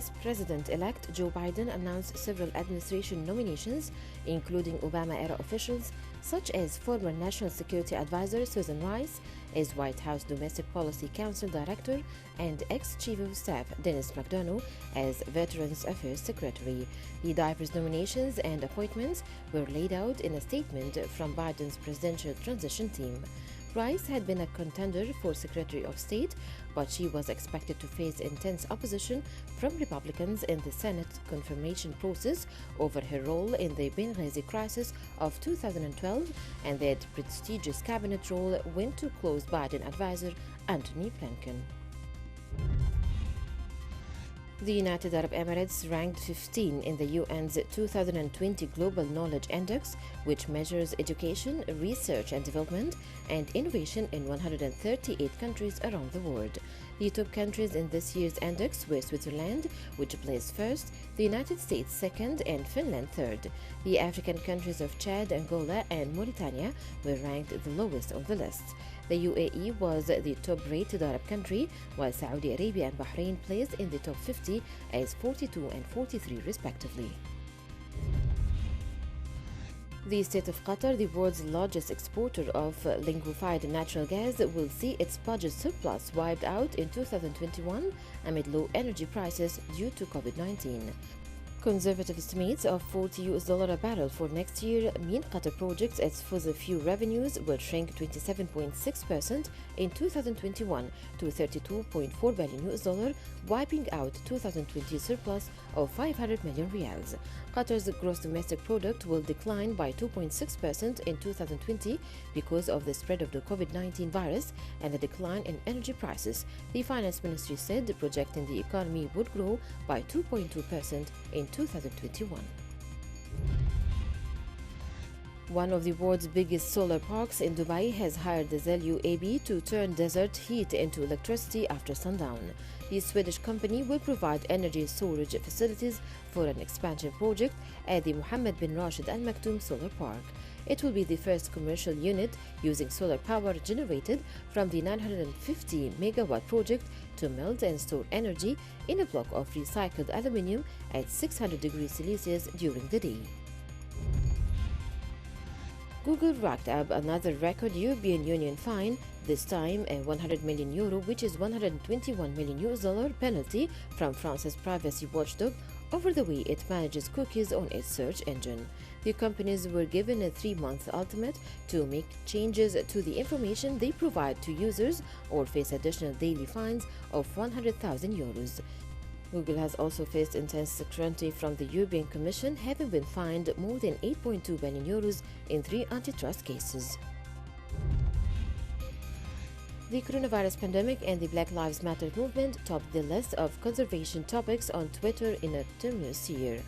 Vice President-elect Joe Biden announced several administration nominations, including Obama-era officials such as former National Security Advisor Susan Rice as White House Domestic Policy Council Director and ex-Chief of Staff Dennis McDonough as Veterans Affairs Secretary. The diverse nominations and appointments were laid out in a statement from Biden's presidential transition team. Rice had been a contender for Secretary of State, but she was expected to face intense opposition from Republicans in the Senate confirmation process over her role in the Benghazi crisis of 2012, and that prestigious cabinet role went to close Biden advisor Antony Blinken. The United Arab Emirates ranked 15 in the UN's 2020 Global Knowledge Index, which measures education, research and development, and innovation in 138 countries around the world. The top countries in this year's index were Switzerland, which placed first, the United States second, and Finland third. The African countries of Chad, Angola, and Mauritania were ranked the lowest on the list. The UAE was the top-rated Arab country, while Saudi Arabia and Bahrain placed in the top 50 as 42 and 43 respectively. The state of Qatar, the world's largest exporter of liquefied natural gas, will see its budget surplus wiped out in 2021 amid low energy prices due to COVID-19. Conservative estimates of $40 a barrel for next year mean Qatar projects its fossil fuel revenues will shrink 27.6% in 2021 to $32.4 billion, wiping out 2020 surplus of 500 million riyals. Qatar's gross domestic product will decline by 2.6% in 2020 because of the spread of the COVID-19 virus and the decline in energy prices. The finance ministry said projecting the economy would grow by 2.2% in 2021. One of the world's biggest solar parks in Dubai has hired the Zell UAB to turn desert heat into electricity after sundown. The Swedish company will provide energy storage facilities for an expansion project at the Mohammed bin Rashid Al Maktoum Solar Park. It will be the first commercial unit using solar power generated from the 950 megawatt project to melt and store energy in a block of recycled aluminium at 600 degrees Celsius during the day. Google racked up another record European Union fine, this time a €100 million, which is $121 million penalty from France's privacy watchdog over the way it manages cookies on its search engine. The companies were given a 3-month ultimate to make changes to the information they provide to users or face additional daily fines of €100,000. Google has also faced intense scrutiny from the European Commission, having been fined more than €8.2 billion in 3 antitrust cases. The coronavirus pandemic and the Black Lives Matter movement topped the list of conservation topics on Twitter in a tumultuous year.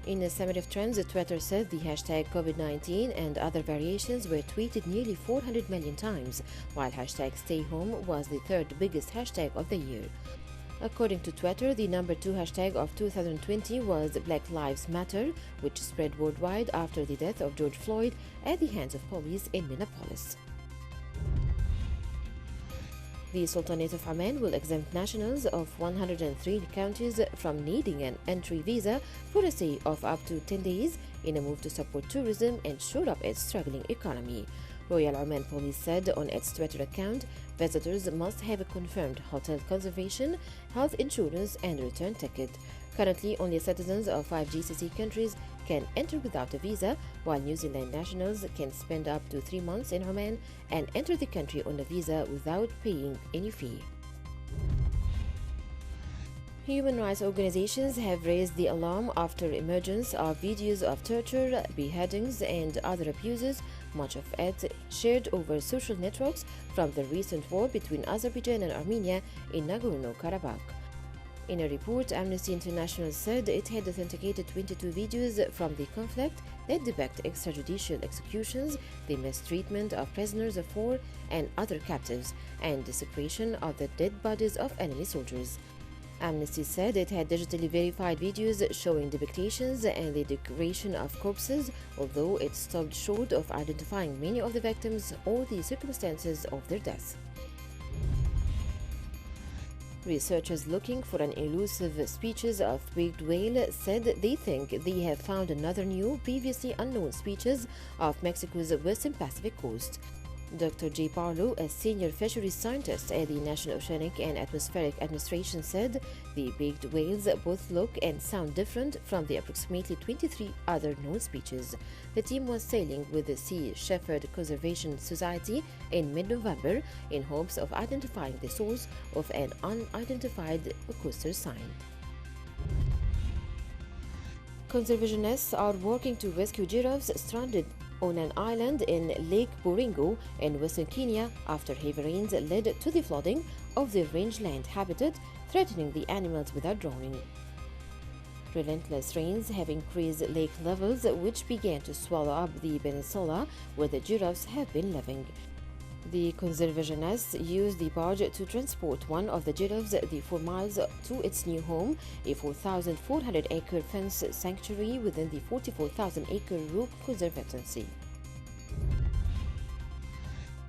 In a summary of trends, Twitter said the hashtag COVID-19 and other variations were tweeted nearly 400 million times, while hashtag Stay Home was the third biggest hashtag of the year. According to Twitter, the number 2 hashtag of 2020 was Black Lives Matter, which spread worldwide after the death of George Floyd at the hands of police in Minneapolis. The Sultanate of Oman will exempt nationals of 103 countries from needing an entry visa for a stay of up to 10 days in a move to support tourism and shore up its struggling economy. Royal Oman Police said on its Twitter account, visitors must have a confirmed hotel conservation, health insurance, and return ticket. Currently, only citizens of 5 GCC countries can enter without a visa, while New Zealand nationals can spend up to 3 months in Oman and enter the country on a visa without paying any fee. Human rights organizations have raised the alarm after emergence of videos of torture, beheadings, and other abuses, much of it shared over social networks from the recent war between Azerbaijan and Armenia in Nagorno-Karabakh. In a report, Amnesty International said it had authenticated 22 videos from the conflict that depict extrajudicial executions, the mistreatment of prisoners of war and other captives, and desecration of the dead bodies of enemy soldiers. Amnesty said it had digitally verified videos showing depictions and the decoration of corpses, although it stopped short of identifying many of the victims or the circumstances of their deaths. Researchers looking for an elusive species of beaked whale said they think they have found another new, previously unknown species of Mexico's western Pacific coast. Dr. J. Barlow, a senior fisheries scientist at the National Oceanic and Atmospheric Administration, said the beaked whales both look and sound different from the approximately 23 other known species. The team was sailing with the Sea Shepherd Conservation Society in mid-November in hopes of identifying the source of an unidentified coastal sign. Conservationists are working to rescue giraffes stranded on an island in Lake Boringo in western Kenya after heavy rains led to the flooding of their rangeland habitat, threatening the animals without drowning. Relentless rains have increased lake levels, which began to swallow up the peninsula where the giraffes have been living. The conservationists used the barge to transport one of the giraffes the 4 miles to its new home, a 4,400-acre fence sanctuary within the 44,000-acre Rook Conservancy.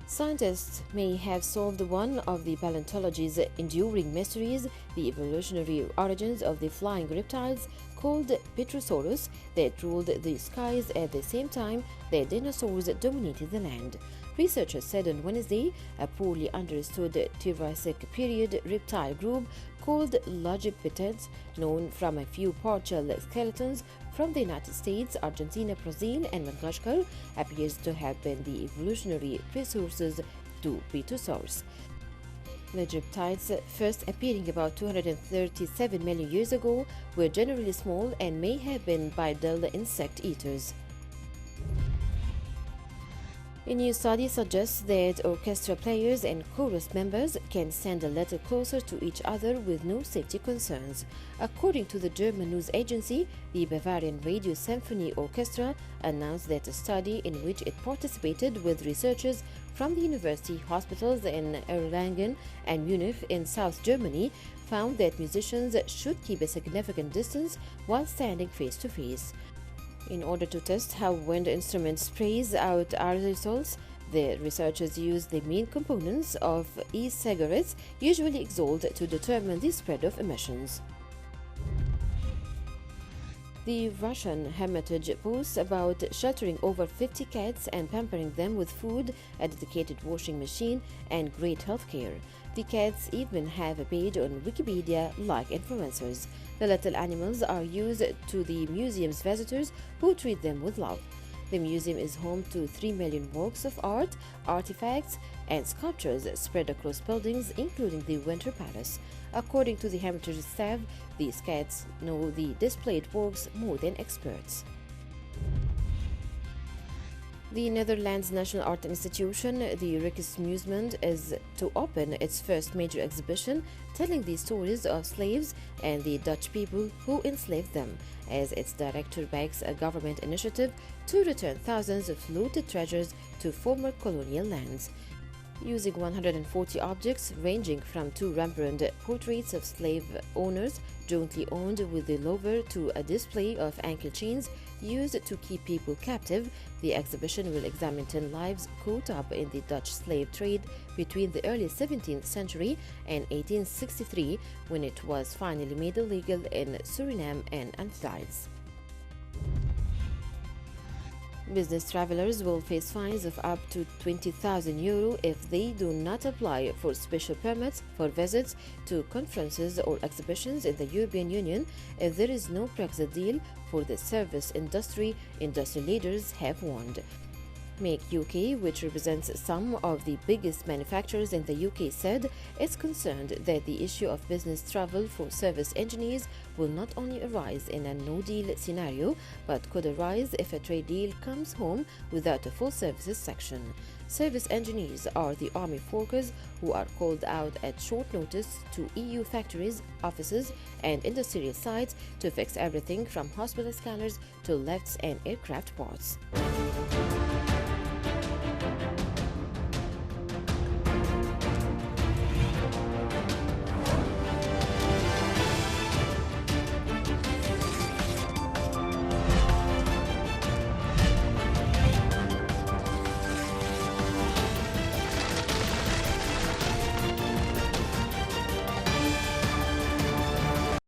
Scientists may have solved one of the paleontology's enduring mysteries, the evolutionary origins of the flying reptiles called Petrosaurus that ruled the skies at the same time that dinosaurs dominated the land. Researchers said on Wednesday a poorly understood Jurassic period reptile group called Logipithecus, known from a few partial skeletons from the United States, Argentina, Brazil, and Madagascar, appears to have been the evolutionary precursors to Petrosaurus. Logipithecus, first appearing about 237 million years ago, were generally small and may have been bipedal insect eaters. A new study suggests that orchestra players and chorus members can stand a little closer to each other with no safety concerns. According to the German news agency, the Bavarian Radio Symphony Orchestra announced that a study in which it participated with researchers from the university hospitals in Erlangen and Munich in South Germany found that musicians should keep a significant distance while standing face to face. In order to test how wind instruments sprays out aerosols, the researchers used the main components of e-cigarettes, usually exhaled, to determine the spread of emissions. The Russian Hermitage boasts about sheltering over 50 cats and pampering them with food, a dedicated washing machine, and great health care. The cats even have a page on Wikipedia like influencers. The little animals are used to the museum's visitors who treat them with love. The museum is home to 3 million works of art, artifacts, and sculptures spread across buildings, including the Winter Palace. According to the Hermitage staff, these cats know the displayed works more than experts. The Netherlands National Art Institution, the Rijksmuseum, is to open its first major exhibition telling the stories of slaves and the Dutch people who enslaved them, as its director backs a government initiative to return thousands of looted treasures to former colonial lands. Using 140 objects ranging from 2 Rembrandt portraits of slave owners jointly owned with the Louvre to a display of ankle chains used to keep people captive, the exhibition will examine 10 lives caught up in the Dutch slave trade between the early 17th century and 1863, when it was finally made illegal in Suriname and Antilles. Business travelers will face fines of up to €20,000 if they do not apply for special permits for visits to conferences or exhibitions in the European Union if there is no Brexit deal for the service industry, industry leaders have warned. Make UK, which represents some of the biggest manufacturers in the UK, said it's concerned that the issue of business travel for service engineers will not only arise in a no-deal scenario, but could arise if a trade deal comes home without a full services section. Service engineers are the army workers who are called out at short notice to EU factories, offices, and industrial sites to fix everything from hospital scanners to lifts and aircraft parts.